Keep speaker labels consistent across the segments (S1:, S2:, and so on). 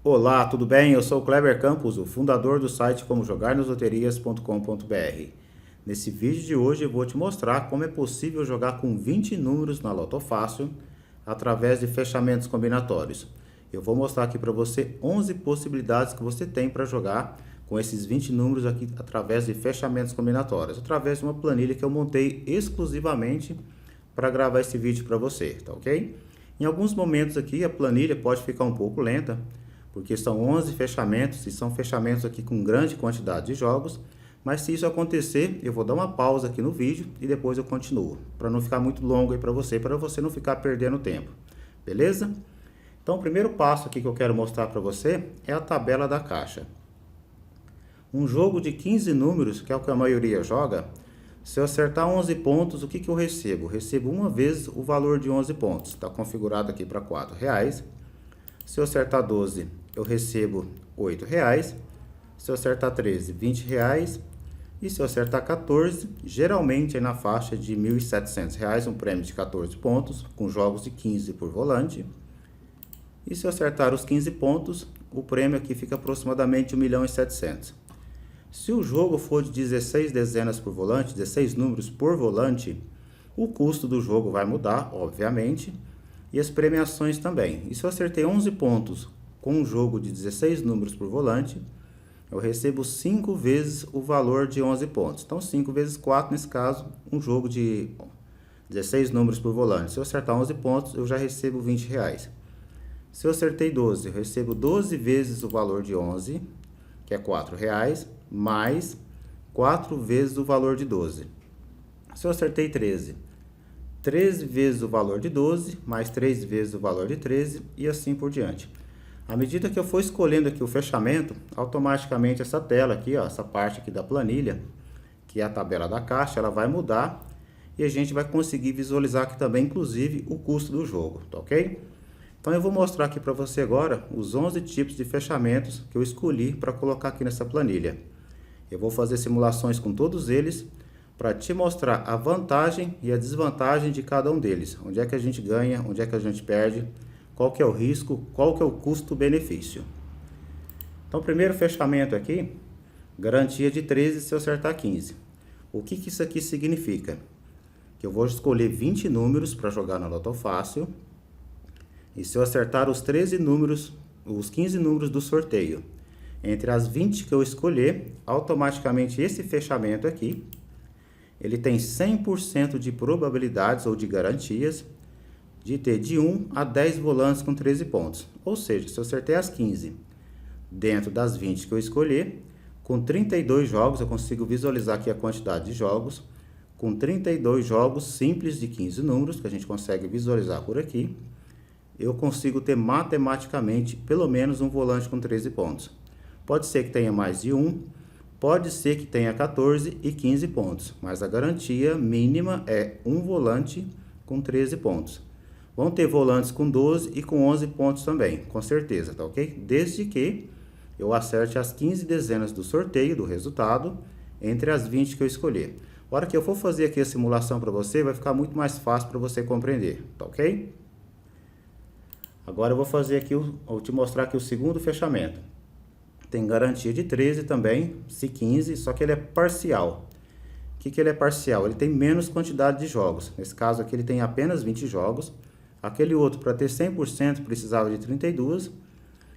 S1: Olá, tudo bem? Eu sou o Kleber Campos, o fundador do site comojogarnasloterias.com.br. Nesse vídeo de hoje eu vou te mostrar como é possível jogar com 20 números na Loto Fácil através de fechamentos combinatórios. Eu vou mostrar aqui para você 11 possibilidades que você tem para jogar com esses 20 números aqui através de fechamentos combinatórios, através de uma planilha que eu montei exclusivamente para gravar esse vídeo para você, tá ok? Em alguns momentos aqui a planilha pode ficar um pouco lenta, porque são 11 fechamentos e são fechamentos aqui com grande quantidade de jogos, mas se isso acontecer, eu vou dar uma pausa aqui no vídeo e depois eu continuo, para não ficar muito longo aí para você não ficar perdendo tempo, beleza? Então o primeiro passo aqui que eu quero mostrar para você é a tabela da caixa. Um jogo de 15 números, que é o que a maioria joga, se eu acertar 11 pontos, o que eu recebo? Recebo uma vez o valor de 11 pontos, está configurado aqui para R$4. Se eu acertar 12, eu recebo R$8. Se eu acertar 13, R$20. E se eu acertar 14, geralmente é na faixa de R$1.700, um prêmio de 14 pontos, com jogos de 15 por volante. E se eu acertar os 15 pontos, o prêmio aqui fica aproximadamente R$1.700.000. Se o jogo for de 16 dezenas por volante, 16 números por volante, o custo do jogo vai mudar, obviamente, e as premiações também. E se eu acertei 11 pontos com um jogo de 16 números por volante, eu recebo 5 vezes o valor de 11 pontos. Então 5 vezes 4, nesse caso, um jogo de 16 números por volante. Se eu acertar 11 pontos, eu já recebo R$20. Se eu acertei 12, eu recebo 12 vezes o valor de 11, que é R$4, mais 4 vezes o valor de 12. Se eu acertei 13, 13 vezes o valor de 12, mais 3 vezes o valor de 13 e assim por diante. À medida que eu for escolhendo aqui o fechamento, automaticamente essa tela aqui, ó, essa parte aqui da planilha, que é a tabela da caixa, ela vai mudar e a gente vai conseguir visualizar aqui também, inclusive, o custo do jogo, tá ok? Então eu vou mostrar aqui para você agora os 11 tipos de fechamentos que eu escolhi para colocar aqui nessa planilha. Eu vou fazer simulações com todos eles para te mostrar a vantagem e a desvantagem de cada um deles. Onde é que a gente ganha, onde é que a gente perde, qual que é o risco, qual que é o custo-benefício. Então, primeiro fechamento aqui, garantia de 13 se eu acertar 15. O que isso aqui significa? Que eu vou escolher 20 números para jogar na Loto Fácil. E se eu acertar os 13 números, os 15 números do sorteio, entre as 20 que eu escolher, automaticamente esse fechamento aqui, ele tem 100% de probabilidades ou de garantias de ter de 1 a 10 volantes com 13 pontos. Ou seja, se eu acertei as 15 dentro das 20 que eu escolher, com 32 jogos, eu consigo visualizar aqui a quantidade de jogos, com 32 jogos simples de 15 números, que a gente consegue visualizar por aqui, eu consigo ter matematicamente pelo menos um volante com 13 pontos. Pode ser que tenha mais de um, pode ser que tenha 14 e 15 pontos, mas a garantia mínima é um volante com 13 pontos. Vão ter volantes com 12 e com 11 pontos também, com certeza, tá ok? Desde que eu acerte as 15 dezenas do sorteio, do resultado, entre as 20 que eu escolher. A hora que eu for fazer aqui a simulação para você, vai ficar muito mais fácil para você compreender, tá ok? Agora eu vou fazer aqui, vou te mostrar aqui o segundo fechamento. Tem garantia de 13 também, se 15, só que ele é parcial. O que ele é parcial? Ele tem menos quantidade de jogos. Nesse caso aqui ele tem apenas 20 jogos. Aquele outro, para ter 100%, precisava de 32.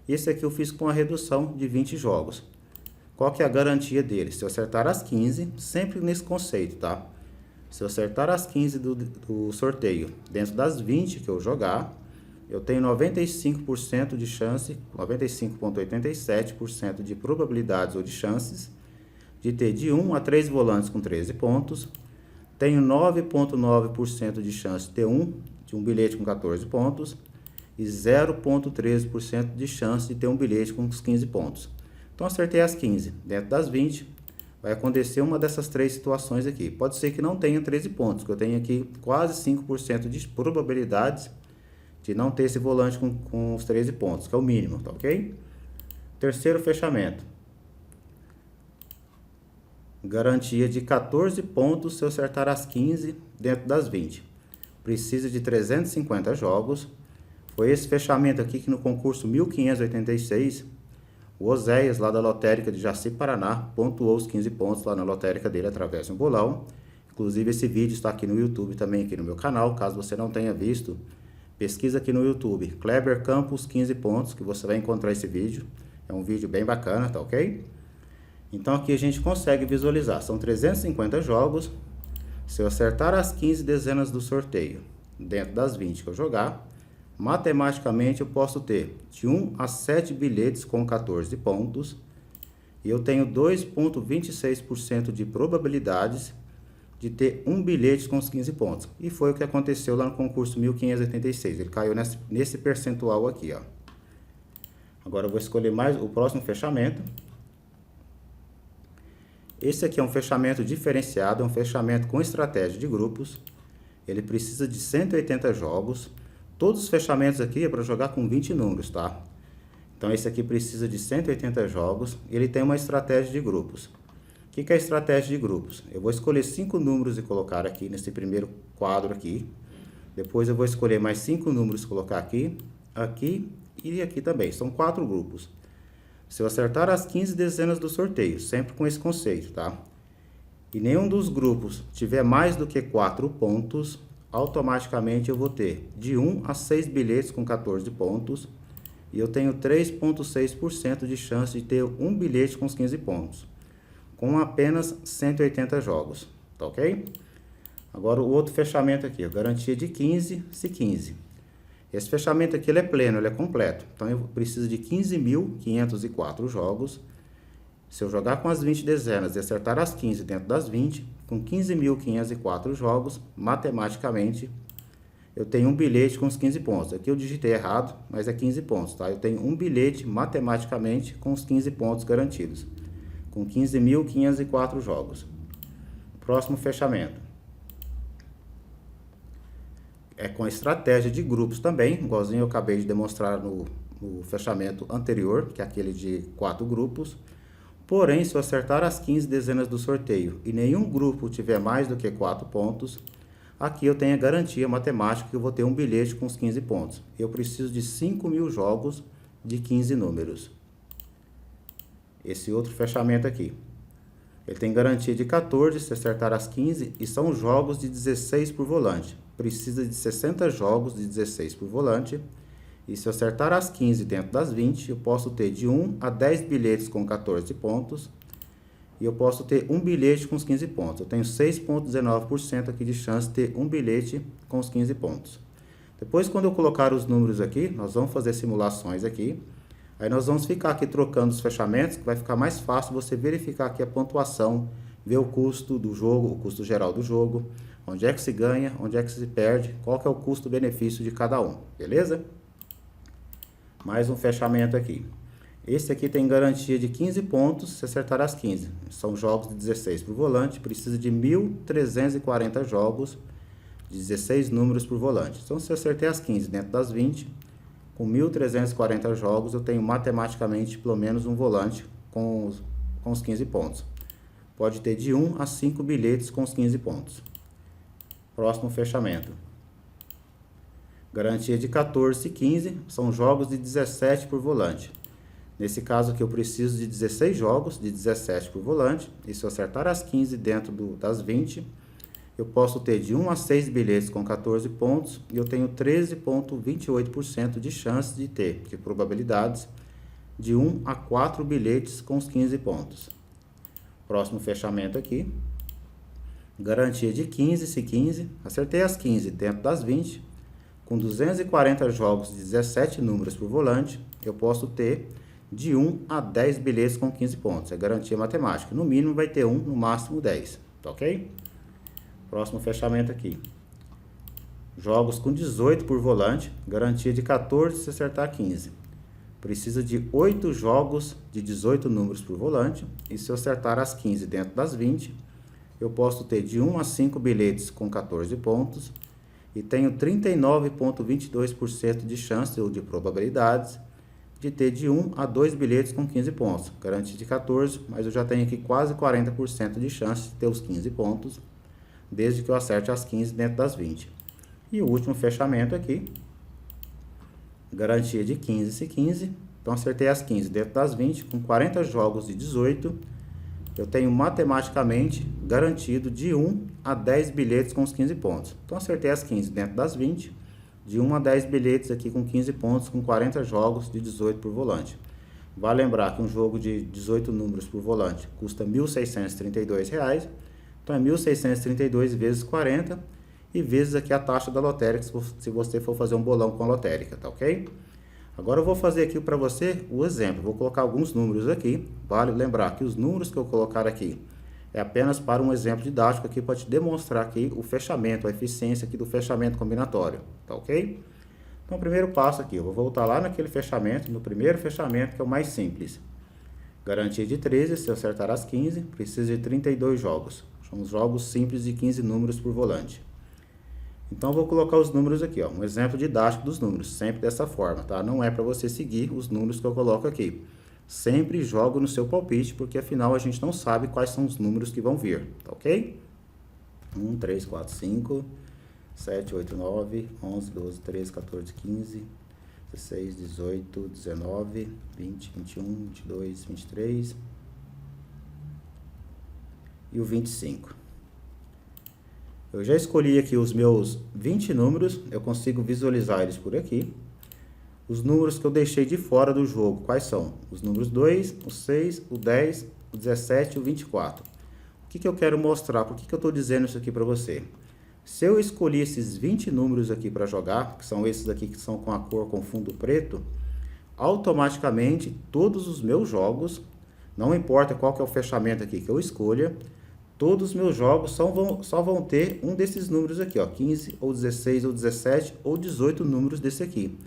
S1: Esse aqui eu fiz com a redução de 20 jogos. Qual que é a garantia dele? Se eu acertar as 15, sempre nesse conceito, tá? Se eu acertar as 15 do sorteio dentro das 20 que eu jogar, eu tenho 95% de chance, 95,87% de probabilidades ou de chances de ter de 1 a 3 volantes com 13 pontos. Tenho 9,9% de chance de ter de um bilhete com 14 pontos e 0,13% de chance de ter um bilhete com 15 pontos. Então acertei as 15. Dentro das 20 vai acontecer uma dessas três situações aqui. Pode ser que não tenha 13 pontos, que eu tenho aqui quase 5% de probabilidades de não ter esse volante com os 13 pontos, que é o mínimo, tá ok? Terceiro fechamento. Garantia de 14 pontos se eu acertar as 15 dentro das 20. Precisa de 350 jogos. Foi esse fechamento aqui que no concurso 1586, o Oséias, lá da lotérica de Jaci, Paraná, pontuou os 15 pontos lá na lotérica dele através de um bolão. Inclusive esse vídeo está aqui no YouTube também, aqui no meu canal, caso você não tenha visto. Pesquisa aqui no YouTube, Kleber Campos 15 pontos, que você vai encontrar esse vídeo. É um vídeo bem bacana, tá ok? Então aqui a gente consegue visualizar, são 350 jogos. Se eu acertar as 15 dezenas do sorteio, dentro das 20 que eu jogar, matematicamente eu posso ter de 1 a 7 bilhetes com 14 pontos. E eu tenho 2,26% de probabilidades de ter um bilhete com os 15 pontos. E foi o que aconteceu lá no concurso 1586. Ele caiu nesse percentual aqui, ó. Agora eu vou escolher mais o próximo fechamento. Esse aqui é um fechamento diferenciado, é um fechamento com estratégia de grupos. Ele precisa de 180 jogos. Todos os fechamentos aqui é para jogar com 20 números, tá? Então esse aqui precisa de 180 jogos. Ele tem uma estratégia de grupos. O que é a estratégia de grupos? Eu vou escolher 5 números e colocar aqui nesse primeiro quadro aqui. Depois eu vou escolher mais 5 números e colocar aqui, aqui e aqui também. São 4 grupos. Se eu acertar as 15 dezenas do sorteio, sempre com esse conceito, tá? E nenhum dos grupos tiver mais do que 4 pontos, automaticamente eu vou ter de 1 a 6 bilhetes com 14 pontos. E eu tenho 3,6% de chance de ter um bilhete com os 15 pontos, com apenas 180 jogos, tá ok? Agora o outro fechamento aqui, a garantia de 15, se 15. Esse fechamento aqui ele é pleno, ele é completo. Então eu preciso de 15.504 jogos. Se eu jogar com as 20 dezenas e acertar as 15 dentro das 20, com 15.504 jogos, matematicamente eu tenho um bilhete com os 15 pontos. Aqui eu digitei errado, mas é 15 pontos, tá? Eu tenho um bilhete matematicamente com os 15 pontos garantidos, com 15.504 jogos. Próximo fechamento. É com a estratégia de grupos também, igualzinho eu acabei de demonstrar no fechamento anterior, que é aquele de 4 grupos. Porém, se eu acertar as 15 dezenas do sorteio e nenhum grupo tiver mais do que 4 pontos, aqui eu tenho a garantia matemática que eu vou ter um bilhete com os 15 pontos. Eu preciso de 5.000 jogos de 15 números. Esse outro fechamento aqui. Ele tem garantia de 14 se acertar as 15 e são jogos de 16 por volante. Precisa de 60 jogos de 16 por volante. E se eu acertar as 15 dentro das 20, eu posso ter de 1 a 10 bilhetes com 14 pontos. E eu posso ter um bilhete com os 15 pontos. Eu tenho 6,19% aqui de chance de ter um bilhete com os 15 pontos. Depois, quando eu colocar os números aqui, nós vamos fazer simulações aqui. Aí nós vamos ficar aqui trocando os fechamentos, que vai ficar mais fácil você verificar aqui a pontuação, ver o custo do jogo, o custo geral do jogo, onde é que se ganha, onde é que se perde, qual que é o custo-benefício de cada um, beleza? Mais um fechamento aqui. Esse aqui tem garantia de 15 pontos se acertar as 15. São jogos de 16 por volante, precisa de 1.340 jogos, 16 números por volante. Então se eu acertei as 15 dentro das 20, com 1.340 jogos eu tenho matematicamente pelo menos um volante com os 15 pontos. Pode ter de 1 a 5 bilhetes com os 15 pontos. Próximo fechamento. Garantia de 14 e 15, são jogos de 17 por volante. Nesse caso aqui eu preciso de 16 jogos de 17 por volante. E se eu acertar as 15 dentro das 20, eu posso ter de 1 a 6 bilhetes com 14 pontos. E eu tenho 13,28% de chance de ter, de probabilidades, de 1 a 4 bilhetes com os 15 pontos. Próximo fechamento aqui. Garantia de 15 se 15. Acertei as 15 dentro das 20. Com 240 jogos de 17 números por volante, eu posso ter de 1 a 10 bilhetes com 15 pontos. É garantia matemática. No mínimo vai ter 1, no máximo 10. Tá ok? Próximo fechamento aqui. Jogos com 18 por volante. Garantia de 14 se acertar 15. Precisa de 8 jogos de 18 números por volante. E se eu acertar as 15 dentro das 20, eu posso ter de 1 a 5 bilhetes com 14 pontos. E tenho 39,22% de chance ou de probabilidades de ter de 1 a 2 bilhetes com 15 pontos. Garantia de 14, mas eu já tenho aqui quase 40% de chance de ter os 15 pontos, desde que eu acerte as 15 dentro das 20. E o último fechamento aqui. garantia de 15 e 15. Então acertei as 15 dentro das 20, com 40 jogos de 18. Eu tenho matematicamente garantido de 1 a 10 bilhetes com os 15 pontos. Então acertei as 15 dentro das 20, de 1 a 10 bilhetes aqui com 15 pontos, com 40 jogos de 18 por volante. Vale lembrar que um jogo de 18 números por volante custa R$ 1.632. Então é 1.632 vezes 40 e vezes aqui a taxa da lotérica, se você for fazer um bolão com a lotérica, tá ok? Agora eu vou fazer aqui para você o exemplo. Vou colocar alguns números aqui. Vale lembrar que os números que eu colocar aqui é apenas para um exemplo didático aqui para te demonstrar aqui o fechamento, a eficiência aqui do fechamento combinatório, tá ok? Então, o primeiro passo aqui, eu vou voltar lá naquele fechamento, no primeiro fechamento, que é o mais simples. Garantia de 13, se eu acertar as 15, precisa de 32 jogos. São os jogos simples de 15 números por volante. Então, eu vou colocar os números aqui, ó, um exemplo didático dos números, sempre dessa forma, tá? Não é para você seguir os números que eu coloco aqui. Sempre jogo no seu palpite, porque afinal a gente não sabe quais são os números que vão vir, tá ok? 1, 3, 4, 5... 7, 8, 9, 11, 12, 13, 14, 15, 16, 18, 19, 20, 21, 22, 23 e o 25. Eu já escolhi aqui os meus 20 números, eu consigo visualizar eles por aqui. Os números que eu deixei de fora do jogo, quais são? Os números 2, o 6, o 10, o 17 e o 24. O que eu quero mostrar? Por que eu estou dizendo isso aqui para você? Se eu escolhi esses 20 números aqui para jogar, que são esses aqui que são com a cor com fundo preto, automaticamente todos os meus jogos, não importa qual que é o fechamento aqui que eu escolha, todos os meus jogos só vão ter um desses números aqui, ó, 15 ou 16 ou 17 ou 18 números desse aqui.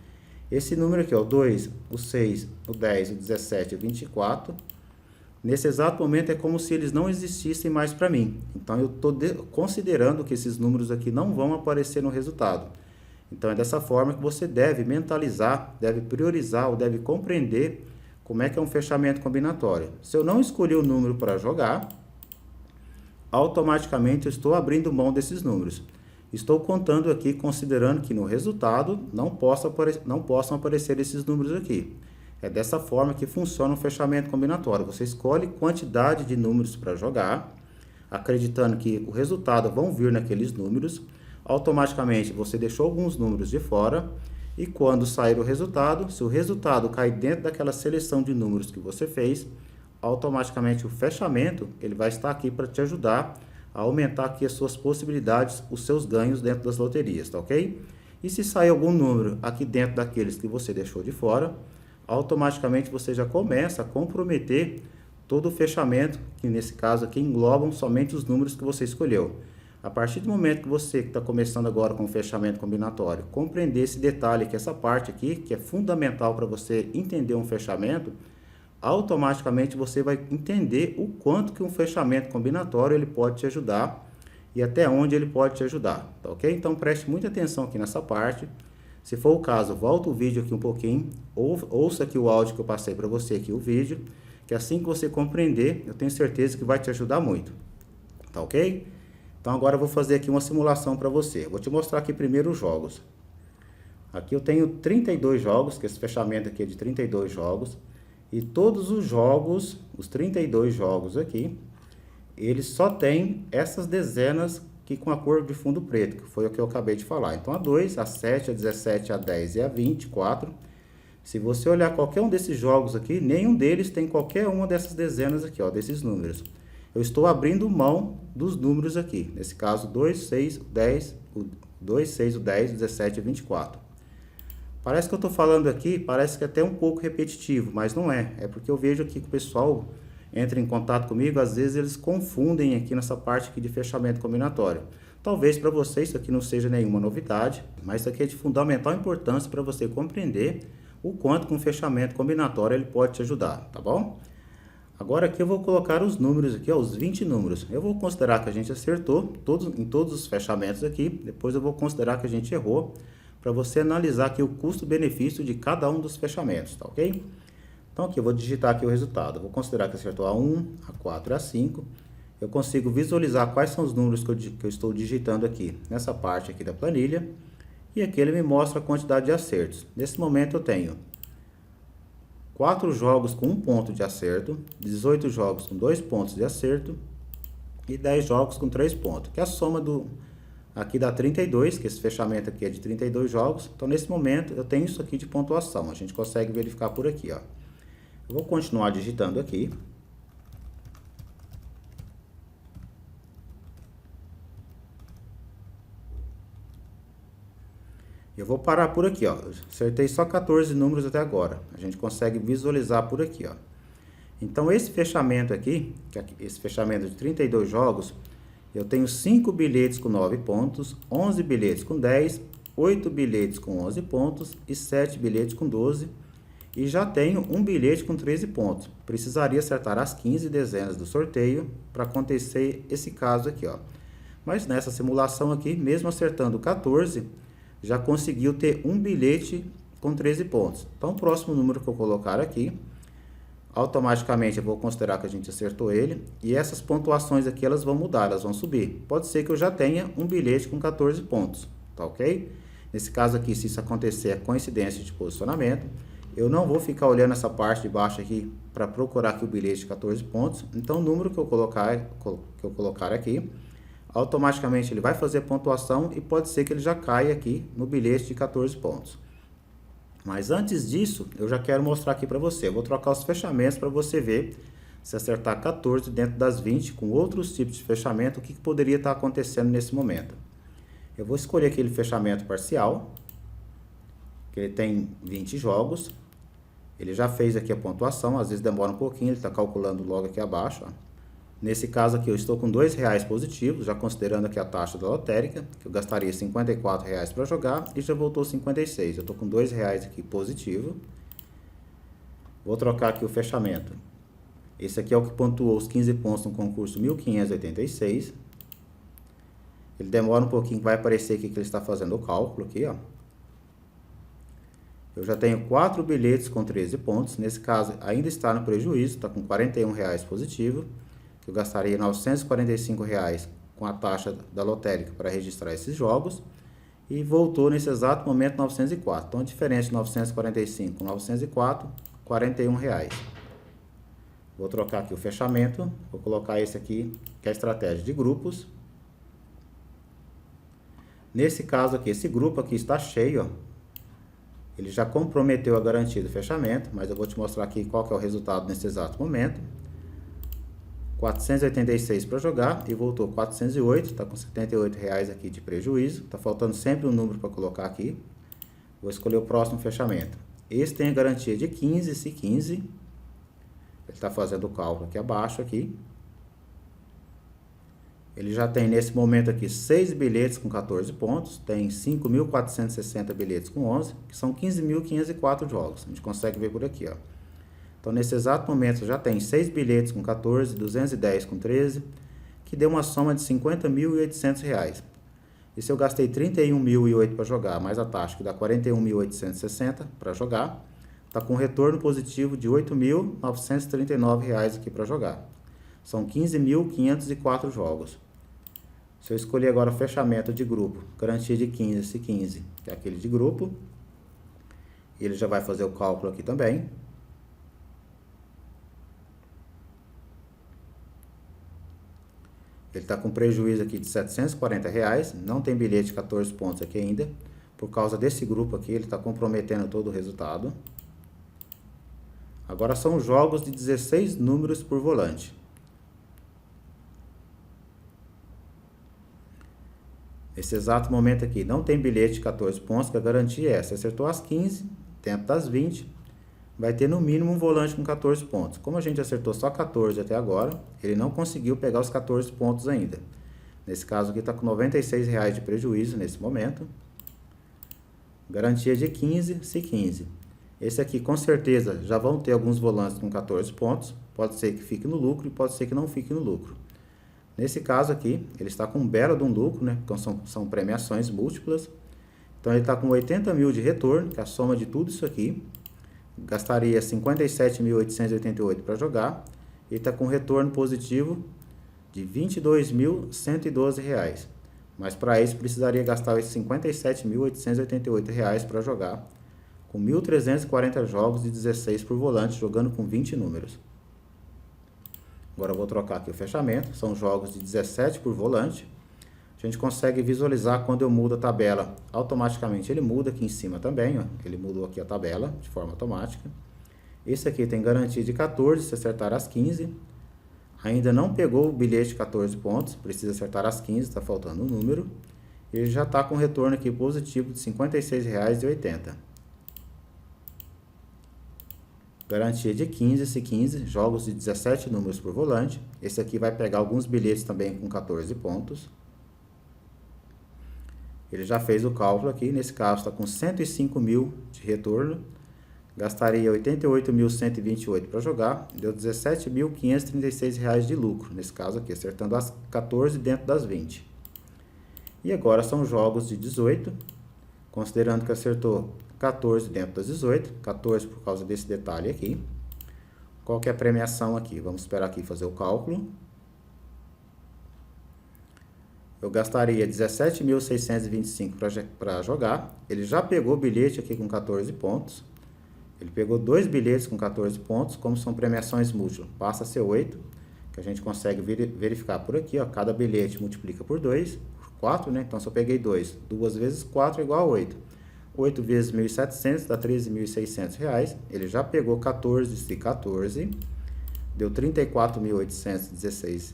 S1: Esse número aqui, ó, o 2, o 6, o 10, o 17 e o 24, nesse exato momento é como se eles não existissem mais para mim. Então eu estou considerando que esses números aqui não vão aparecer no resultado. Então é dessa forma que você deve mentalizar, deve priorizar ou deve compreender como é que é um fechamento combinatório. Se eu não escolher o número para jogar, automaticamente eu estou abrindo mão desses números. Estou contando aqui considerando que no resultado não possam aparecer esses números aqui. É dessa forma que funciona o fechamento combinatório. Você escolhe quantidade de números para jogar, acreditando que o resultado vão vir naqueles números. Automaticamente você deixou alguns números de fora e quando sair o resultado, se o resultado cair dentro daquela seleção de números que você fez, automaticamente o fechamento ele vai estar aqui para te ajudar a aumentar aqui as suas possibilidades, os seus ganhos dentro das loterias, tá ok? E se sair algum número aqui dentro daqueles que você deixou de fora, automaticamente você já começa a comprometer todo o fechamento, que nesse caso aqui englobam somente os números que você escolheu. A partir do momento que você que está começando agora com o fechamento combinatório, compreender esse detalhe, que essa parte aqui, que é fundamental para você entender um fechamento, automaticamente você vai entender o quanto que um fechamento combinatório ele pode te ajudar e até onde ele pode te ajudar, tá ok? Então preste muita atenção aqui nessa parte. Se for o caso, volta o vídeo aqui um pouquinho, ouça aqui o áudio que eu passei para você aqui, o vídeo, que assim que você compreender, eu tenho certeza que vai te ajudar muito, tá ok? Então agora eu vou fazer aqui uma simulação para você. Eu vou te mostrar aqui primeiro os jogos. Aqui eu tenho 32 jogos, que esse fechamento aqui é de 32 jogos, e todos os jogos, os 32 jogos aqui, eles só tem essas dezenas aqui com a cor de fundo preto, que foi o que eu acabei de falar. Então, a 2, a 7, a 17, a 10 e a 24. Se você olhar qualquer um desses jogos aqui, nenhum deles tem qualquer uma dessas dezenas aqui, ó, desses números. Eu estou abrindo mão dos números aqui. Nesse caso, 2, 6, 10, o 2, 6, o 10, 17 e 24. Parece que eu estou falando aqui, parece que é até um pouco repetitivo, mas não é. É porque eu vejo aqui que o pessoal entra em contato comigo, às vezes eles confundem aqui nessa parte aqui de fechamento combinatório. Talvez para você isso aqui não seja nenhuma novidade, mas isso aqui é de fundamental importância para você compreender o quanto que um fechamento combinatório ele pode te ajudar, tá bom? Agora aqui eu vou colocar os números aqui, ó, os 20 números. Eu vou considerar que a gente acertou em todos os fechamentos aqui, depois eu vou considerar que a gente errou, para você analisar aqui o custo-benefício de cada um dos fechamentos, tá ok? Então aqui eu vou digitar aqui o resultado. Eu vou considerar que acertou a 1, a 4 e a 5. Eu consigo visualizar quais são os números que eu estou digitando aqui nessa parte aqui da planilha. E aqui ele me mostra a quantidade de acertos. Nesse momento eu tenho 4 jogos com 1 ponto de acerto, 18 jogos com 2 pontos de acerto e 10 jogos com 3 pontos, que é a soma do aqui dá 32, que esse fechamento aqui é de 32 jogos. Então nesse momento eu tenho isso aqui de pontuação, a gente consegue verificar por aqui, ó. Eu vou continuar digitando aqui. Eu vou parar por aqui, ó. Acertei só 14 números até agora. A gente consegue visualizar por aqui, ó. Então esse fechamento aqui, esse fechamento de 32 jogos, eu tenho 5 bilhetes com 9 pontos, 11 bilhetes com 10, 8 bilhetes com 11 pontos e 7 bilhetes com 12. E já tenho um bilhete com 13 pontos. Precisaria acertar as 15 dezenas do sorteio para acontecer esse caso aqui, ó. Mas nessa simulação aqui, mesmo acertando 14, já conseguiu ter um bilhete com 13 pontos. Então o próximo número que eu colocar aqui, automaticamente eu vou considerar que a gente acertou ele. E essas pontuações aqui, elas vão mudar, elas vão subir. Pode ser que eu já tenha um bilhete com 14 pontos, tá ok? Nesse caso aqui, se isso acontecer, é coincidência de posicionamento. Eu não vou ficar olhando essa parte de baixo aqui para procurar aqui o bilhete de 14 pontos. Então o número que eu colocar aqui, automaticamente ele vai fazer a pontuação e pode ser que ele já caia aqui no bilhete de 14 pontos. Mas antes disso, eu já quero mostrar aqui para você. Eu vou trocar os fechamentos para você ver se acertar 14 dentro das 20 com outros tipos de fechamento, o que poderia estar acontecendo nesse momento. Eu vou escolher aquele fechamento parcial, que ele tem 20 jogos. Ele já fez aqui a pontuação, às vezes demora um pouquinho, ele está calculando logo aqui abaixo, ó. Nesse caso aqui eu estou com R$2 positivos, já considerando aqui a taxa da lotérica, que eu gastaria R$54 para jogar e já voltou 56. Eu estou com R$2 aqui positivo. Vou trocar aqui o fechamento. Esse aqui é o que pontuou os 15 pontos no concurso 1586. Ele demora um pouquinho, vai aparecer aqui que ele está fazendo o cálculo aqui, ó. Eu já tenho 4 bilhetes com 13 pontos, nesse caso ainda está no prejuízo, está com R$41 positivo. Eu gastaria R$945 com a taxa da lotérica para registrar esses jogos. E voltou nesse exato momento 904. Então a diferença de 945 com 904, R$41. Vou trocar aqui o fechamento. Vou colocar esse aqui, que é a estratégia de grupos. Nesse caso aqui, esse grupo aqui está cheio, ó. Ele já comprometeu a garantia do fechamento, mas eu vou te mostrar aqui qual que é o resultado nesse exato momento. 486 para jogar e voltou 408, está com R$78 aqui de prejuízo. Está faltando sempre um número para colocar aqui. Vou escolher o próximo fechamento. Esse tem a garantia de 15, se 15. Ele está fazendo o cálculo aqui abaixo aqui. Ele já tem nesse momento aqui 6 bilhetes com 14 pontos, tem 5.460 bilhetes com 11, que são 15.504 jogos. A gente consegue ver por aqui, ó. Então, nesse exato momento, já tem 6 bilhetes com 14, 210 com 13, que deu uma soma de R$50.800. E se eu gastei R$31.008 para jogar, mais a taxa, que dá R$41.860 para jogar, está com um retorno positivo de R$8.939 aqui para jogar. São 15.504 jogos. Se eu escolher agora o fechamento de grupo, garantia de 15, se 15, que é aquele de grupo, ele já vai fazer o cálculo aqui também. Ele está com prejuízo aqui de R$740, não tem bilhete de 14 pontos aqui ainda. Por causa desse grupo aqui, ele está comprometendo todo o resultado. Agora são jogos de 16 números por volante. Nesse exato momento aqui, não tem bilhete de 14 pontos, que a garantia é essa. Acertou as 15, dentro das 20, vai ter no mínimo um volante com 14 pontos. Como a gente acertou só 14 até agora, ele não conseguiu pegar os 14 pontos ainda. Nesse caso aqui está com R$96 de prejuízo nesse momento. Garantia de 15, se 15. Esse aqui com certeza já vão ter alguns volantes com 14 pontos. Pode ser que fique no lucro e pode ser que não fique no lucro. Nesse caso aqui, ele está com um belo de um lucro, né? Porque são premiações múltiplas. Então ele está com 80 mil de retorno, que é a soma de tudo isso aqui. Gastaria 57.888 para jogar. E está com retorno positivo de R$22.112. Mas para isso precisaria gastar os R$ 57.888 para jogar, com 1.340 jogos e 16 por volante, jogando com 20 números. Agora eu vou trocar aqui o fechamento, são jogos de 17 por volante. A gente consegue visualizar quando eu mudo a tabela, automaticamente ele muda aqui em cima também, ó. Ele mudou aqui a tabela de forma automática. Esse aqui tem garantia de 14, se acertar as 15. Ainda não pegou o bilhete de 14 pontos, precisa acertar as 15, está faltando um número. Ele já está com retorno aqui positivo de R$ 56,80. Garantia de 15, se 15, jogos de 17 números por volante. Esse aqui vai pegar alguns bilhetes também com 14 pontos. Ele já fez o cálculo aqui, nesse caso está com 105 mil de retorno. Gastaria R$ 88.128 para jogar, deu R$ 17.536 de lucro, nesse caso aqui, acertando as 14 dentro das 20. E agora são jogos de 18, considerando que acertou 14 dentro das 18, 14 por causa desse detalhe aqui. Qual que é a premiação aqui? Vamos esperar aqui fazer o cálculo. Eu gastaria R$ 17.625 para jogar, ele já pegou o bilhete aqui com 14 pontos. Ele pegou 2 bilhetes com 14 pontos, como são premiações múltiplas, passa a ser 8, que a gente consegue verificar por aqui, ó, cada bilhete multiplica por 2, por 4, né? Então, se eu peguei 2, 2 vezes 4 é igual a 8. 8 vezes 1.700 dá R$ 13.600. Ele já pegou 14 e 14, deu R$ 34.816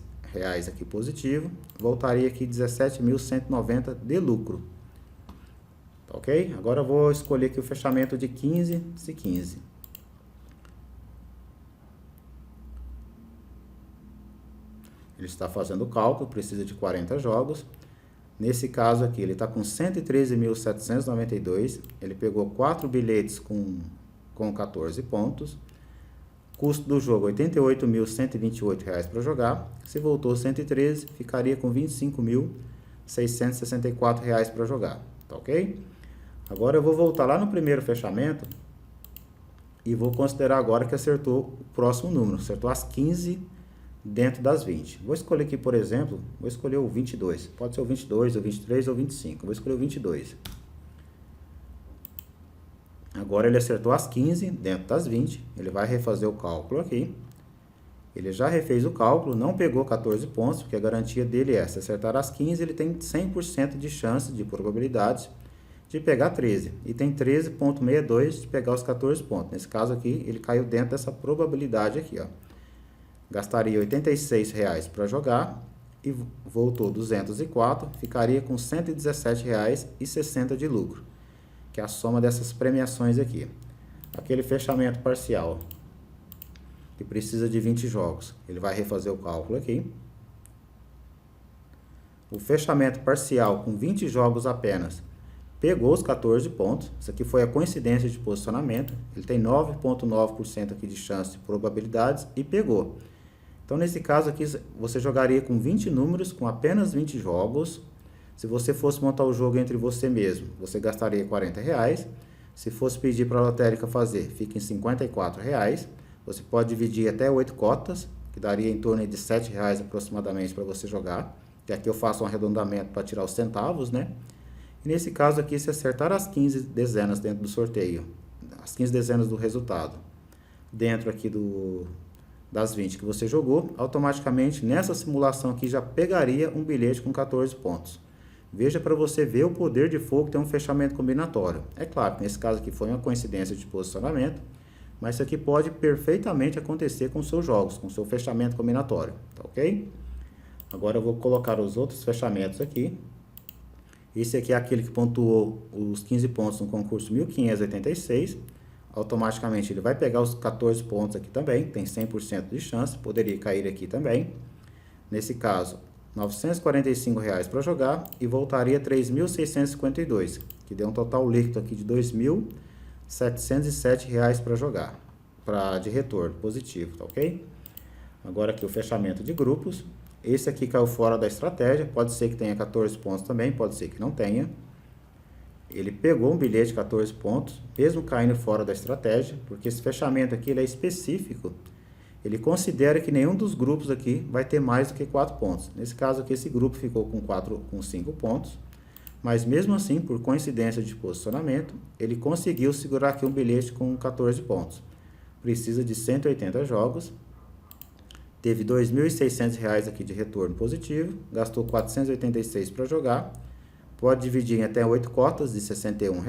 S1: aqui positivo, voltaria aqui R$ 17.190 de lucro. Ok? Agora eu vou escolher aqui o fechamento de 15, se 15. Ele está fazendo o cálculo, precisa de 40 jogos. Nesse caso aqui, ele está com 113.792. Ele pegou 4 bilhetes com 14 pontos. Custo do jogo, R$ 88.128 para jogar. Se voltou 113, ficaria com R$ 25.664 para jogar. Tá ok? Agora eu vou voltar lá no primeiro fechamento e vou considerar agora que acertou o próximo número. Acertou as 15 dentro das 20. Vou escolher aqui, por exemplo, vou escolher o 22. Pode ser o 22, o 23 ou o 25. Vou escolher o 22. Agora ele acertou as 15 dentro das 20. Ele vai refazer o cálculo aqui. Ele já refez o cálculo, não pegou 14 pontos, porque a garantia dele é, se acertar as 15, ele tem 100% de chance, de probabilidades, de pegar 13. E tem 13,62 de pegar os 14 pontos. Nesse caso aqui, ele caiu dentro dessa probabilidade aqui, ó. Gastaria R$ 86 para jogar e voltou 204, ficaria com R$ 117,60 de lucro, que é a soma dessas premiações aqui. Aquele fechamento parcial, que precisa de 20 jogos, ele vai refazer o cálculo aqui. O fechamento parcial com 20 jogos apenas pegou os 14 pontos. Isso aqui foi a coincidência de posicionamento. Ele tem 9,9% aqui de chance de probabilidades e pegou. Então, nesse caso aqui, você jogaria com 20 números, com apenas 20 jogos. Se você fosse montar o jogo entre você mesmo, você gastaria R$ 40. Se fosse pedir para a lotérica fazer, fica em R$ 54. Você pode dividir até 8 cotas, que daria em torno de R$ 7 aproximadamente para você jogar. Que aqui eu faço um arredondamento para tirar os centavos, né? E nesse caso aqui, se acertar as 15 dezenas dentro do sorteio, as 15 dezenas do resultado, dentro aqui das 20 que você jogou, automaticamente nessa simulação aqui já pegaria um bilhete com 14 pontos. Veja para você ver o poder de fogo que tem um fechamento combinatório. É claro que nesse caso aqui foi uma coincidência de posicionamento, mas isso aqui pode perfeitamente acontecer com os seus jogos, com o seu fechamento combinatório, tá ok? Agora eu vou colocar os outros fechamentos aqui. Esse aqui é aquele que pontuou os 15 pontos no concurso 1586. Automaticamente ele vai pegar os 14 pontos aqui também, tem 100% de chance, poderia cair aqui também. Nesse caso, R$ 945 para jogar e voltaria R$ 3.652, que deu um total líquido aqui de R$ 2.707 para jogar, de retorno positivo, tá ok? Agora aqui o fechamento de grupos. Esse aqui caiu fora da estratégia, pode ser que tenha 14 pontos também, pode ser que não tenha. Ele pegou um bilhete de 14 pontos, mesmo caindo fora da estratégia, porque esse fechamento aqui ele é específico ele considera que nenhum dos grupos aqui vai ter mais do que 4 pontos. Nesse caso aqui, esse grupo ficou com 5 pontos, mas mesmo assim, por coincidência de posicionamento, ele conseguiu segurar aqui um bilhete com 14 pontos. Precisa de 180 jogos, teve R$ 2.600 aqui de retorno positivo, gastou 486 para jogar, pode dividir em até 8 cotas de R$ 61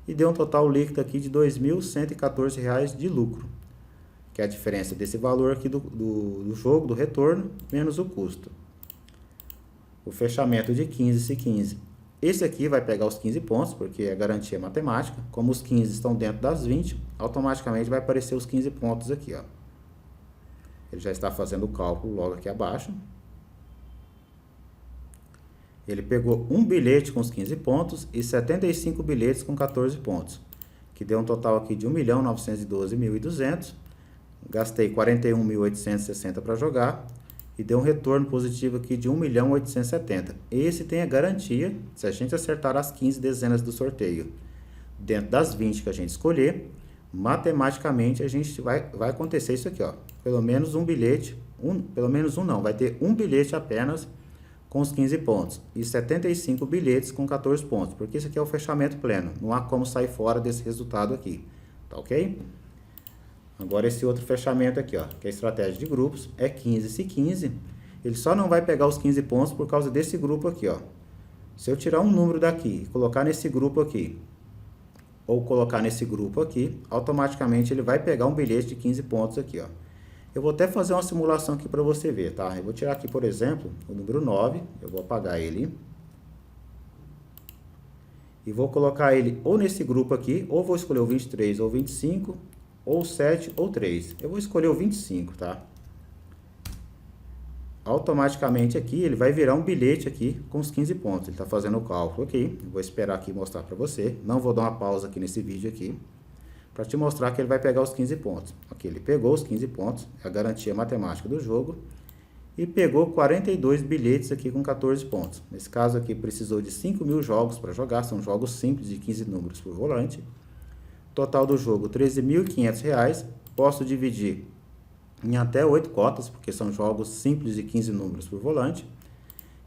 S1: e deu um total líquido aqui de R$ 2.114 de lucro, que é a diferença desse valor aqui do jogo, do retorno, menos o custo. O fechamento de 15 e 15. Esse aqui vai pegar os 15 pontos, porque é garantia matemática. Como os 15 estão dentro das 20, automaticamente vai aparecer os 15 pontos aqui, ó. Ele já está fazendo o cálculo logo aqui abaixo. Ele pegou um bilhete com os 15 pontos e 75 bilhetes com 14 pontos, que deu um total aqui de R$ 1.912.200. Gastei R$ 41.860 para jogar e deu um retorno positivo aqui de R$ 1.870.000. Esse tem a garantia, se a gente acertar as 15 dezenas do sorteio dentro das 20 que a gente escolher, matematicamente a gente vai acontecer isso aqui, ó. Pelo menos um bilhete, vai ter um bilhete apenas com os 15 pontos e 75 bilhetes com 14 pontos, porque isso aqui é o fechamento pleno, não há como sair fora desse resultado aqui, tá ok? Agora esse outro fechamento aqui, ó, que é a estratégia de grupos, é 15 e 15, ele só não vai pegar os 15 pontos por causa desse grupo aqui, ó. Se eu tirar um número daqui e colocar nesse grupo aqui, ou colocar nesse grupo aqui, automaticamente ele vai pegar um bilhete de 15 pontos aqui, ó. Eu vou até fazer uma simulação aqui para você ver, tá? Eu vou tirar aqui, por exemplo, o número 9, eu vou apagar ele. E vou colocar ele ou nesse grupo aqui, ou vou escolher o 23 ou 25, ou 7 ou 3. Eu vou escolher o 25, tá? Automaticamente aqui, ele vai virar um bilhete aqui com os 15 pontos. Ele está fazendo o cálculo aqui. Eu vou esperar aqui mostrar para você. Não vou dar uma pausa aqui nesse vídeo aqui, para te mostrar que ele vai pegar os 15 pontos. Aqui ele pegou os 15 pontos, é a garantia matemática do jogo, e pegou 42 bilhetes aqui com 14 pontos. Nesse caso aqui precisou de 5.000 jogos para jogar, são jogos simples de 15 números por volante. Total do jogo R$ 13.500, posso dividir em até 8 cotas, porque são jogos simples de 15 números por volante,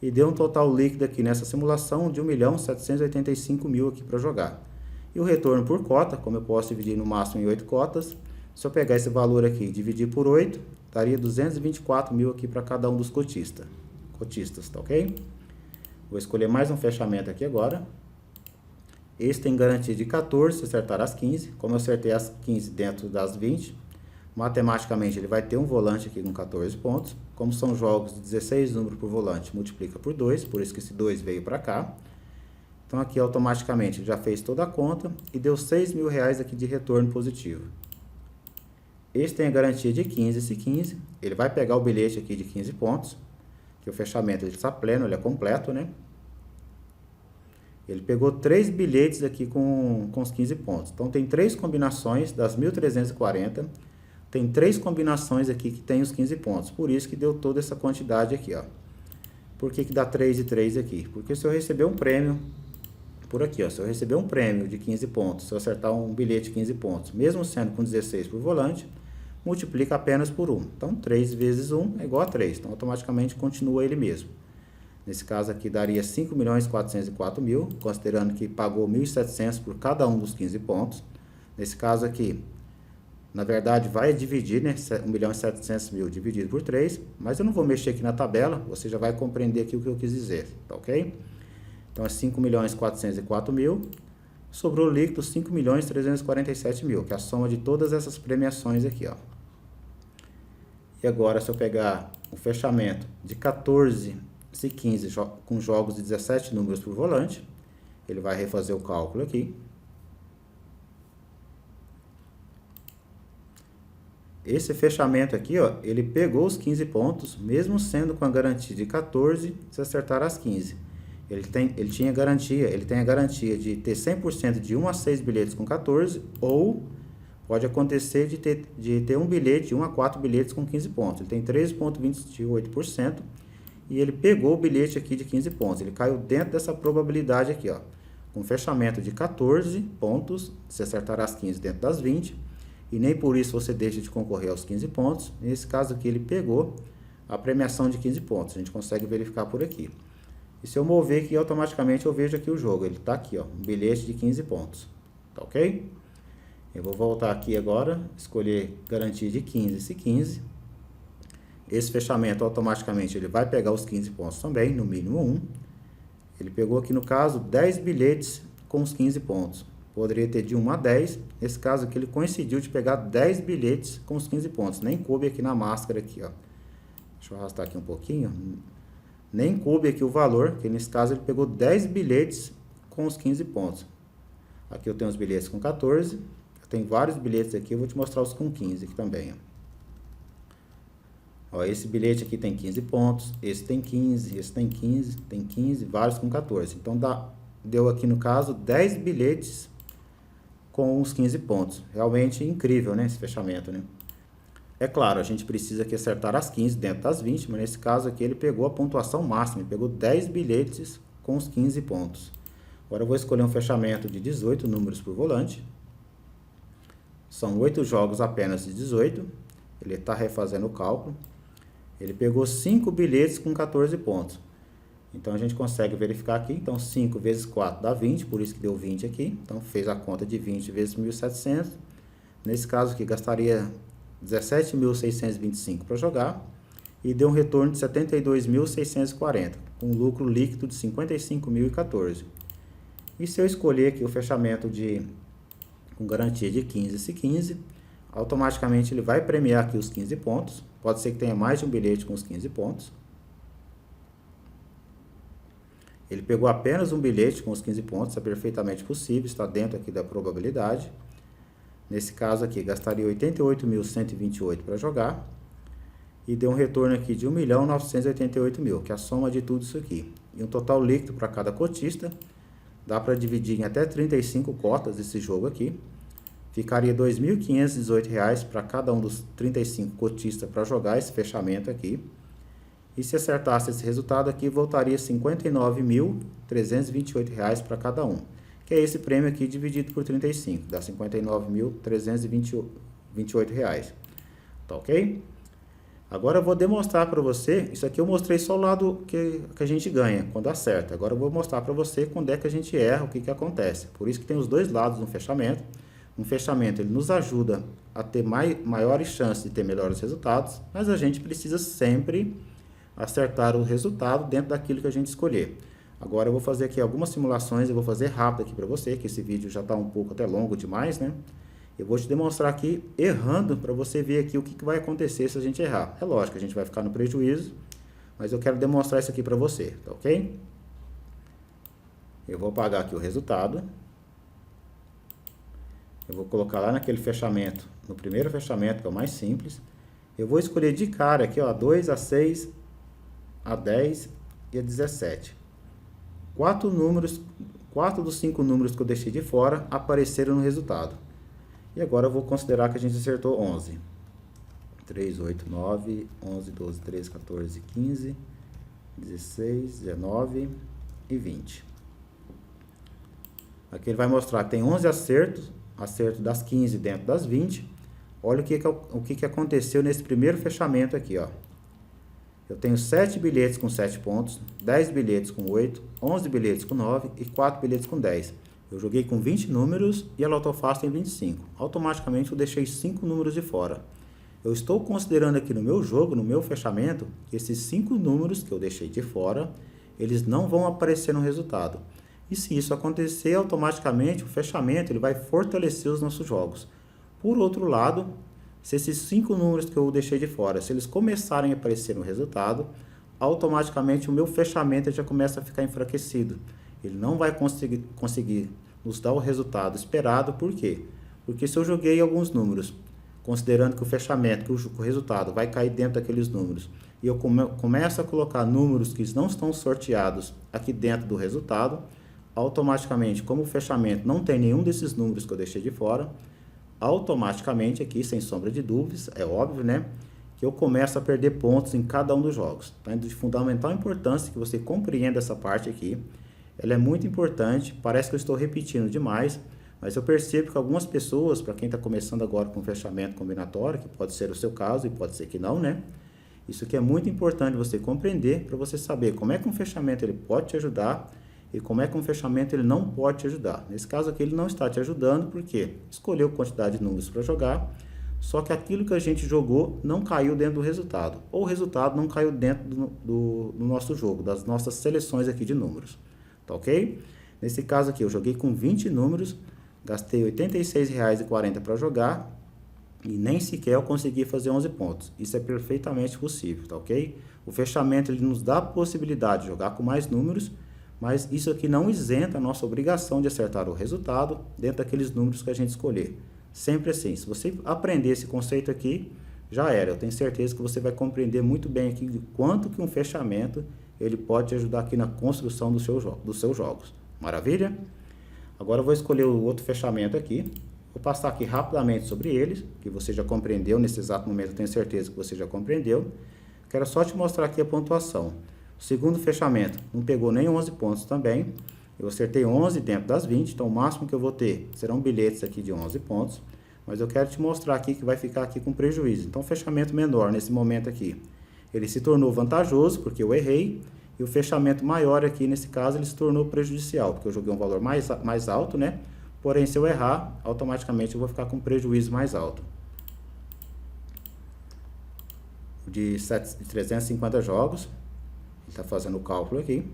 S1: e deu um total líquido aqui nessa simulação de R$ 1.785.000 aqui para jogar. E o retorno por cota, como eu posso dividir no máximo em 8 cotas, se eu pegar esse valor aqui e dividir por 8, daria 224.000 aqui para cada um dos cotistas, tá ok? Vou escolher mais um fechamento aqui agora. Esse tem garantia de 14 se acertar as 15. Como eu acertei as 15 dentro das 20, matematicamente ele vai ter um volante aqui com 14 pontos. Como são jogos de 16 números por volante, multiplica por 2, por isso que esse 2 veio para cá. Então aqui automaticamente ele já fez toda a conta e deu R$ 6.000 aqui de retorno positivo. Esse tem a garantia de 15 e 15, ele vai pegar o bilhete aqui de 15 pontos, que o fechamento ele está pleno, ele é completo, né? Ele pegou 3 bilhetes aqui com os 15 pontos. Então tem 3 combinações das 1.340, tem 3 combinações aqui que tem os 15 pontos, por isso que deu toda essa quantidade aqui, ó. Por que dá 3 e 3 aqui? Porque se eu receber um prêmio por aqui, ó, se eu receber um prêmio de 15 pontos, se eu acertar um bilhete de 15 pontos, mesmo sendo com 16 por volante, multiplica apenas por 1. Então, 3 vezes 1 é igual a 3. Então, automaticamente continua ele mesmo. Nesse caso aqui, daria R$ 5.404.000, considerando que pagou R$ 1.700 por cada um dos 15 pontos. Nesse caso aqui, na verdade, vai dividir, né? R$ 1.700.000 dividido por 3, mas eu não vou mexer aqui na tabela, você já vai compreender aqui o que eu quis dizer, tá ok? Então, é 5.404.000, sobrou líquido 5.347.000, que é a soma de todas essas premiações aqui, ó. E agora, se eu pegar o fechamento de 14 e 15 com jogos de 17 números por volante, ele vai refazer o cálculo aqui. Esse fechamento aqui, ó, ele pegou os 15 pontos, mesmo sendo com a garantia de 14, se acertar as 15. Ele tem a garantia de ter 100% de 1 a 6 bilhetes com 14, ou pode acontecer de ter um bilhete de 1 a 4 bilhetes com 15 pontos. Ele tem 13,28% e ele pegou o bilhete aqui de 15 pontos. Ele caiu dentro dessa probabilidade aqui, ó, com fechamento de 14 pontos, se acertar as 15 dentro das 20, e nem por isso você deixa de concorrer aos 15 pontos. Nesse caso aqui ele pegou a premiação de 15 pontos, a gente consegue verificar por aqui. E se eu mover aqui, automaticamente eu vejo aqui o jogo, ele está aqui, ó, um bilhete de 15 pontos, tá ok? Eu vou voltar aqui agora, escolher garantia de 15, esse 15. Esse fechamento automaticamente ele vai pegar os 15 pontos também, no mínimo 1. Ele pegou aqui no caso 10 bilhetes com os 15 pontos. Poderia ter de 1 a 10, nesse caso aqui ele coincidiu de pegar 10 bilhetes com os 15 pontos. Nem coube aqui na máscara aqui, ó. Deixa eu arrastar aqui um pouquinho. Nem coube aqui o valor, que nesse caso ele pegou 10 bilhetes com os 15 pontos. Aqui eu tenho os bilhetes com 14. Eu tenho vários bilhetes aqui, eu vou te mostrar os com 15 aqui também, ó. Ó, esse bilhete aqui tem 15 pontos, esse tem 15, esse tem 15, vários com 14. Então deu aqui no caso 10 bilhetes com os 15 pontos. Realmente incrível, né, esse fechamento, né? É claro, a gente precisa aqui acertar as 15 dentro das 20, mas nesse caso aqui ele pegou a pontuação máxima, ele pegou 10 bilhetes com os 15 pontos. Agora eu vou escolher um fechamento de 18 números por volante. São 8 jogos apenas de 18. Ele está refazendo o cálculo. Ele pegou 5 bilhetes com 14 pontos. Então a gente consegue verificar aqui. Então 5 vezes 4 dá 20, por isso que deu 20 aqui. Então fez a conta de 20 vezes 1.700. Nesse caso aqui gastaria 17.625 para jogar. E deu um retorno de 72.640, com um lucro líquido de 55.014. E se eu escolher aqui o fechamento com garantia de 15 esse 15, automaticamente ele vai premiar aqui os 15 pontos. Pode ser que tenha mais de um bilhete com os 15 pontos. Ele pegou apenas um bilhete com os 15 pontos, é perfeitamente possível, está dentro aqui da probabilidade. Nesse caso aqui, gastaria 88.128 para jogar. E deu um retorno aqui de 1.988.000, que é a soma de tudo isso aqui. E um total líquido para cada cotista. Dá para dividir em até 35 cotas esse jogo aqui. Ficaria R$ 2.518 para cada um dos 35 cotistas para jogar esse fechamento aqui. E se acertasse esse resultado aqui, voltaria R$ 59.328 para cada um. Que é esse prêmio aqui dividido por 35, dá R$ 59.328. Tá ok? Agora eu vou demonstrar para você, isso aqui eu mostrei só o lado que a gente ganha, quando acerta. Agora eu vou mostrar para você quando é que a gente erra, o que que acontece. Por isso que tem os dois lados no fechamento. Um fechamento ele nos ajuda a ter maiores chances de ter melhores resultados, mas a gente precisa sempre acertar o resultado dentro daquilo que a gente escolher. Agora eu vou fazer aqui algumas simulações, eu vou fazer rápido aqui para você, que esse vídeo já está um pouco até longo demais, né? Eu vou te demonstrar aqui errando para você ver aqui o que vai acontecer se a gente errar. É lógico, a gente vai ficar no prejuízo, mas eu quero demonstrar isso aqui para você, tá ok? Eu vou apagar aqui o resultado. Eu vou colocar lá naquele fechamento, no primeiro fechamento, que é o mais simples. Eu vou escolher de cara aqui, ó, 2, a 6, a 10 e a 17. 4 dos 5 números que eu deixei de fora apareceram no resultado. E agora eu vou considerar que a gente acertou 11. 3, 8, 9, 11, 12, 13, 14, 15, 16, 19 e 20. Aqui ele vai mostrar que tem 11 acertos, acerto das 15 dentro das 20. Olha o que aconteceu nesse primeiro fechamento aqui, ó. Eu tenho 7 bilhetes com 7 pontos, 10 bilhetes com 8, 11 bilhetes com 9 e 4 bilhetes com 10. Eu joguei com 20 números e a Lotofácil tem 25. Automaticamente eu deixei 5 números de fora. Eu estou considerando aqui no meu jogo, no meu fechamento, que esses 5 números que eu deixei de fora, eles não vão aparecer no resultado. E se isso acontecer, automaticamente o fechamento ele vai fortalecer os nossos jogos. Por outro lado, se esses 5 números que eu deixei de fora, se eles começarem a aparecer no resultado, automaticamente o meu fechamento já começa a ficar enfraquecido. Ele não vai conseguir nos dar o resultado esperado. Por quê? Porque se eu joguei alguns números, considerando que o fechamento, que o resultado vai cair dentro daqueles números, e eu começo a colocar números que não estão sorteados aqui dentro do resultado, automaticamente, como o fechamento não tem nenhum desses números que eu deixei de fora, automaticamente aqui, sem sombra de dúvidas, é óbvio, né? Que eu começo a perder pontos em cada um dos jogos. Tá? De fundamental importância que você compreenda essa parte aqui. Ela é muito importante, parece que eu estou repetindo demais, Mas eu percebo que algumas pessoas, para quem está começando agora com fechamento combinatório, que pode ser o seu caso e pode ser que não, né? Isso aqui é muito importante você compreender para você saber como é que um fechamento ele pode te ajudar e como é que um fechamento ele não pode te ajudar. Nesse caso aqui ele não está te ajudando porque escolheu quantidade de números para jogar, só que aquilo que a gente jogou não caiu dentro do resultado, ou o resultado não caiu dentro do nosso jogo, das nossas seleções aqui de números, tá ok? Nesse caso aqui eu joguei com 20 números, gastei R$ 86,40 para jogar, e nem sequer eu consegui fazer 11 pontos. Isso é perfeitamente possível, tá ok? O fechamento ele nos dá a possibilidade de jogar com mais números, mas isso aqui não isenta a nossa obrigação de acertar o resultado dentro daqueles números que a gente escolher. Sempre assim, se você aprender esse conceito aqui, já era. Eu tenho certeza que você vai compreender muito bem aqui de quanto que um fechamento ele pode te ajudar aqui na construção dos seus jogos. Maravilha? Agora eu vou escolher o outro fechamento aqui. Vou passar aqui rapidamente sobre eles, que você já compreendeu, nesse exato momento eu tenho certeza que você já compreendeu. Quero só te mostrar aqui a pontuação. O segundo fechamento não pegou nem 11 pontos também. Eu acertei 11 dentro das 20, então o máximo que eu vou ter serão bilhetes aqui de 11 pontos. Mas eu quero te mostrar aqui que vai ficar aqui com prejuízo. Então o fechamento menor nesse momento aqui, ele se tornou vantajoso porque eu errei. E o fechamento maior aqui, nesse caso, ele se tornou prejudicial, porque eu joguei um valor mais alto, né? Porém, se eu errar, automaticamente eu vou ficar com prejuízo mais alto. De 350 jogos, ele está fazendo o cálculo aqui.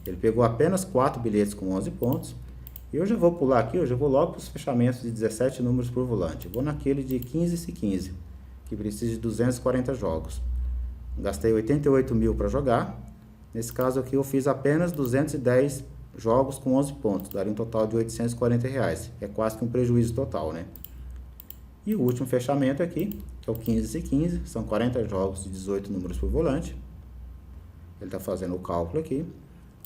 S1: Ele pegou apenas 4 bilhetes com 11 pontos. E eu já vou pular aqui, eu já vou logo para os fechamentos de 17 números por volante. Eu vou naquele de 15 e 15, que precisa de 240 jogos. Gastei 88 mil para jogar. Nesse caso aqui eu fiz apenas 210 jogos com 11 pontos, daria um total de R$ 840 reais. É quase que um prejuízo total, né? E o último fechamento aqui, que é o 15 e 15, são 40 jogos de 18 números por volante. Ele está fazendo o cálculo aqui.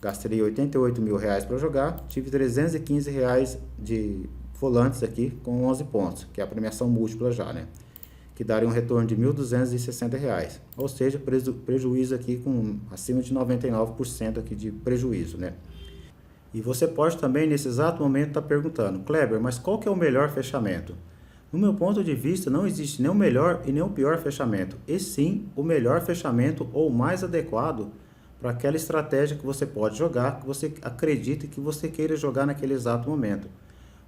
S1: Gastei 88 mil reais para jogar, tive 315 reais de volantes aqui com 11 pontos, que é a premiação múltipla já, né? Que daria um retorno de R$ 1.260 reais. Ou seja, prejuízo aqui com acima de 99% aqui de prejuízo, né? E você pode também, nesse exato momento, estar perguntando, Kleber, mas qual que é o melhor fechamento? No meu ponto de vista, não existe nem o melhor e nem o pior fechamento, e sim o melhor fechamento ou o mais adequado para aquela estratégia que você pode jogar, que você acredita que você queira jogar naquele exato momento.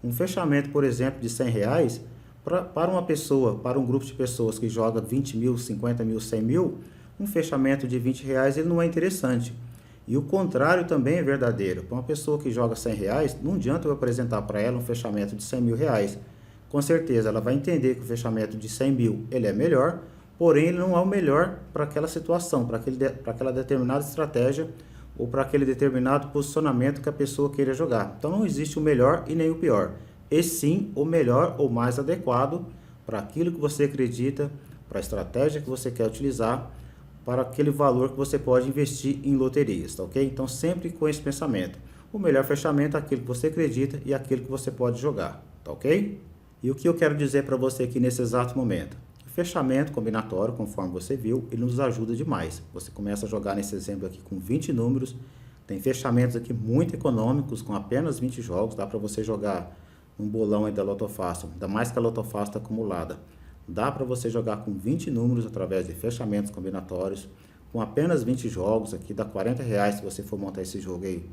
S1: Um fechamento, por exemplo, de R$ 100 reais, para uma pessoa, para um grupo de pessoas que joga 20 mil, 50 mil, 100 mil, um fechamento de 20 reais ele não é interessante. E o contrário também é verdadeiro. Para uma pessoa que joga 100 reais, não adianta eu apresentar para ela um fechamento de 100 mil reais. Com certeza ela vai entender que o fechamento de 100 mil ele é melhor, porém ele não é o melhor para aquela situação, para aquela determinada estratégia ou para aquele determinado posicionamento que a pessoa queira jogar. Então não existe o melhor e nem o pior. E sim o melhor ou mais adequado para aquilo que você acredita, para a estratégia que você quer utilizar, para aquele valor que você pode investir em loterias, tá ok? Então sempre com esse pensamento. O melhor fechamento é aquele que você acredita e aquele que você pode jogar, tá ok? E o que eu quero dizer para você aqui nesse exato momento? O fechamento combinatório, conforme você viu, ele nos ajuda demais. Você começa a jogar nesse exemplo aqui com 20 números, tem fechamentos aqui muito econômicos, com apenas 20 jogos, dá para você jogar um bolão aí da Loto Fácil, ainda mais que a Loto Fácil está acumulada. Dá para você jogar com 20 números através de fechamentos combinatórios, com apenas 20 jogos aqui, dá 40 reais se você for montar esse jogo aí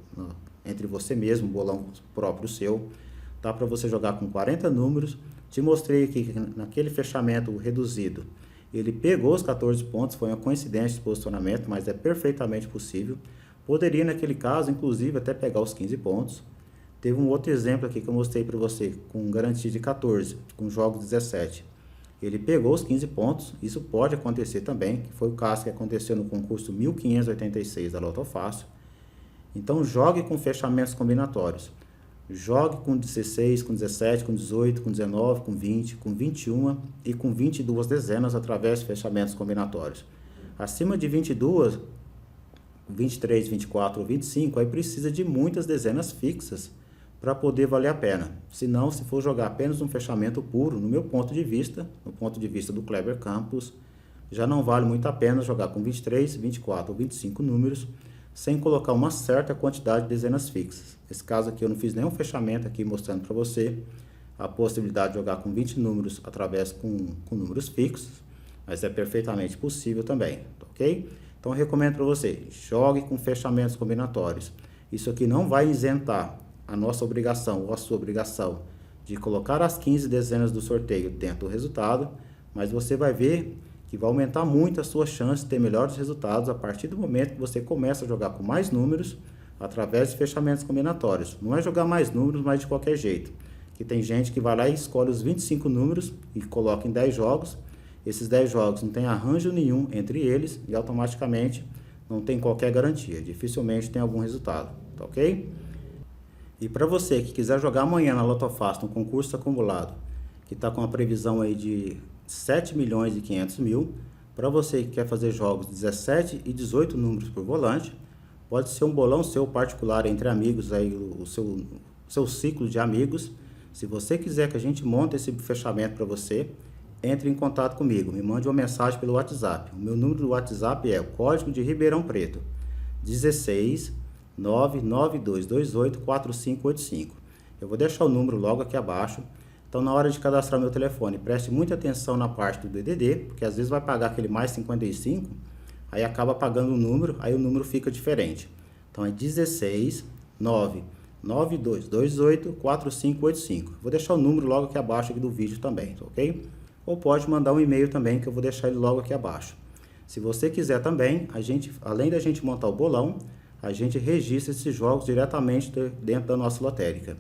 S1: entre você mesmo, um bolão próprio seu. Dá para você jogar com 40 números. Te mostrei aqui que naquele fechamento reduzido, ele pegou os 14 pontos, foi uma coincidência de posicionamento, mas é perfeitamente possível. Poderia naquele caso, inclusive, até pegar os 15 pontos. Teve um outro exemplo aqui que eu mostrei para você, com garantia de 14, com jogos 17. Ele pegou os 15 pontos, isso pode acontecer também, que foi o caso que aconteceu no concurso 1586 da Loto Fácil. Então jogue com fechamentos combinatórios. Jogue com 16, com 17, com 18, com 19, com 20, com 21 e com 22 dezenas através de fechamentos combinatórios. Acima de 22, 23, 24 ou 25, aí precisa de muitas dezenas fixas para poder valer a pena. Senão, se for jogar apenas um fechamento puro, no meu ponto de vista, no ponto de vista do Kleber Campos, já não vale muito a pena jogar com 23, 24 ou 25 números, sem colocar uma certa quantidade de dezenas fixas. Nesse caso aqui eu não fiz nenhum fechamento aqui mostrando para você a possibilidade de jogar com 20 números através com números fixos, mas é perfeitamente possível também, ok? Então eu recomendo para você, jogue com fechamentos combinatórios. Isso aqui não vai isentar a nossa obrigação ou a sua obrigação de colocar as 15 dezenas do sorteio dentro do resultado, mas você vai ver que vai aumentar muito a sua chance de ter melhores resultados a partir do momento que você começa a jogar com mais números através de fechamentos combinatórios. Não é jogar mais números, mas de qualquer jeito. Que tem gente que vai lá e escolhe os 25 números e coloca em 10 jogos. Esses 10 jogos não tem arranjo nenhum entre eles e automaticamente não tem qualquer garantia. Dificilmente tem algum resultado, tá ok? E para você que quiser jogar amanhã na Loto Fácil, no concurso acumulado, que está com a previsão aí de 7 milhões e 500 mil, para você que quer fazer jogos 17 e 18 números por volante, pode ser um bolão seu particular entre amigos, aí, o seu ciclo de amigos. Se você quiser que a gente monte esse fechamento para você, entre em contato comigo, me mande uma mensagem pelo WhatsApp. O meu número do WhatsApp é o código de Ribeirão Preto, 16 99228 4585. Eu vou deixar o número logo aqui abaixo. Então, na hora de cadastrar meu telefone, preste muita atenção na parte do DDD, porque às vezes vai pagar aquele mais 55, aí acaba pagando o número, aí o número fica diferente. Então, é 16 99228 4585. Vou deixar o número logo aqui abaixo aqui do vídeo também, ok? Ou pode mandar um e-mail também, que eu vou deixar ele logo aqui abaixo. Se você quiser também, além da gente montar o bolão, a gente registra esses jogos diretamente dentro da nossa lotérica.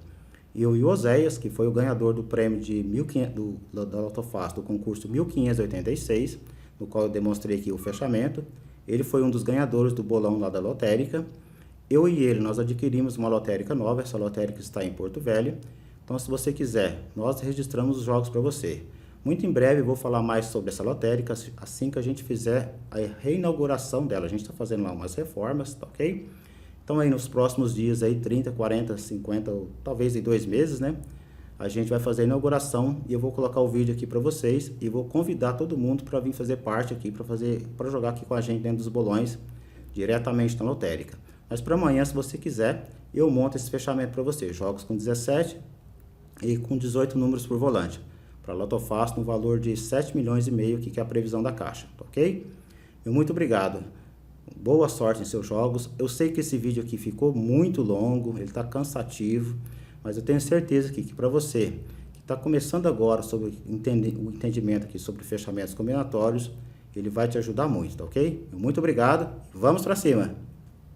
S1: E o Oséias, que foi o ganhador do prêmio de 1.500 da Loto Fácil, do concurso 1586, no qual eu demonstrei aqui o fechamento, ele foi um dos ganhadores do bolão lá da lotérica. Eu e ele, nós adquirimos uma lotérica nova, essa lotérica está em Porto Velho. Então, se você quiser, nós registramos os jogos para você. Muito em breve eu vou falar mais sobre essa lotérica, assim que a gente fizer a reinauguração dela. A gente está fazendo lá umas reformas, tá ok? Então aí nos próximos dias, aí 30, 40, 50, ou talvez em 2 meses, né? A gente vai fazer a inauguração e eu vou colocar o vídeo aqui para vocês e vou convidar todo mundo para vir fazer parte aqui, para jogar aqui com a gente dentro dos bolões, diretamente na lotérica. Mas para amanhã, se você quiser, eu monto esse fechamento para você. Jogos com 17 e com 18 números por volante. Para Loto Fácil, no valor de 7 milhões e meio, que é a previsão da Caixa, ok? Muito obrigado. Boa sorte em seus jogos. Eu sei que esse vídeo aqui ficou muito longo, ele está cansativo, mas eu tenho certeza que para você que está começando agora sobre o entendimento aqui sobre fechamentos combinatórios, ele vai te ajudar muito, tá ok? Muito obrigado. Vamos para cima!